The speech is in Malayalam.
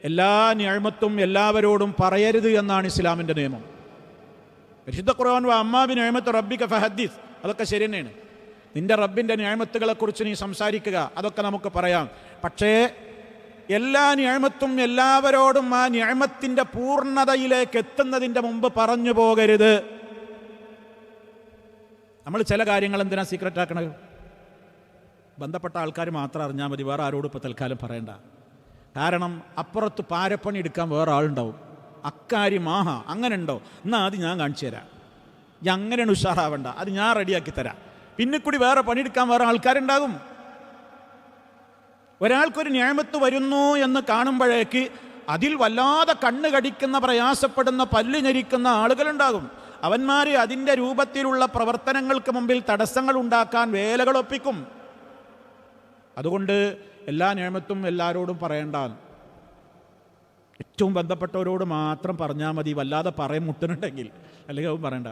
എല്ലാ നിഅമത്തും എല്ലാവരോടും പറയരുത് എന്നാണ് ഇസ്ലാമിൻ്റെ നിയമം. പരിശുദ്ധ ഖുർആൻ അമ്മാ ബി നിഅമത്തി റബ്ബിക ഫഹദ്ദിസ്, അതൊക്കെ ശരി തന്നെയാണ്. നിന്റെ റബ്ബിൻ്റെ നിഅമത്തുകളെക്കുറിച്ച് നീ സംസാരിക്കുക, അതൊക്കെ നമുക്ക് പറയാം. പക്ഷേ എല്ലാ നിഅമത്തും എല്ലാവരോടും ആ നിഅമത്തിൻ്റെ പൂർണ്ണതയിലേക്ക് എത്തുന്നതിൻ്റെ മുമ്പ് പറഞ്ഞു പോകരുത്. നമ്മൾ ചില കാര്യങ്ങൾ എന്തിനാ സീക്രറ്റ് ആക്കണത്? ബന്ധപ്പെട്ട ആൾക്കാർ മാത്രം അറിഞ്ഞാൽ മതി, വേറെ ആരോടും ഇപ്പോൾ തൽക്കാലം പറയണ്ട. കാരണം അപ്പുറത്ത് പാരപ്പണി എടുക്കാൻ വേറെ ആളുണ്ടാവും. അക്കാര്യം ആഹാ അങ്ങനെ ഉണ്ടോ, എന്നാൽ അത് ഞാൻ കാണിച്ചു തരാം, ഞാൻ അങ്ങനെയാണ് ഉഷാറാവണ്ട, അത് ഞാൻ റെഡിയാക്കി തരാം. പിന്നെ കൂടി വേറെ പണിയെടുക്കാൻ വേറെ ആൾക്കാരുണ്ടാകും. ഒരാൾക്കൊരു നിഅമത്ത് വരുന്നു എന്ന് കാണുമ്പോഴേക്ക് അതിൽ വല്ലാതെ കണ്ണ് കടിക്കുന്ന, പ്രയാസപ്പെടുന്ന, പല്ല് ഞെരിക്കുന്ന ആളുകളുണ്ടാകും. അവന്മാർ അതിൻ്റെ രൂപത്തിലുള്ള പ്രവർത്തനങ്ങൾക്ക് മുമ്പിൽ തടസ്സങ്ങൾ ഉണ്ടാക്കാൻ വേലകൾ ഒപ്പിക്കും. അതുകൊണ്ട് എല്ലാ നിഅമത്തും എല്ലാവരോടും പറയേണ്ട, ഏറ്റവും ബന്ധപ്പെട്ടവരോട് മാത്രം പറഞ്ഞാൽ മതി. വല്ലാതെ പറയും മുട്ടുന്നുണ്ടെങ്കിൽ, അല്ലെങ്കിൽ അവൻ പറയണ്ട.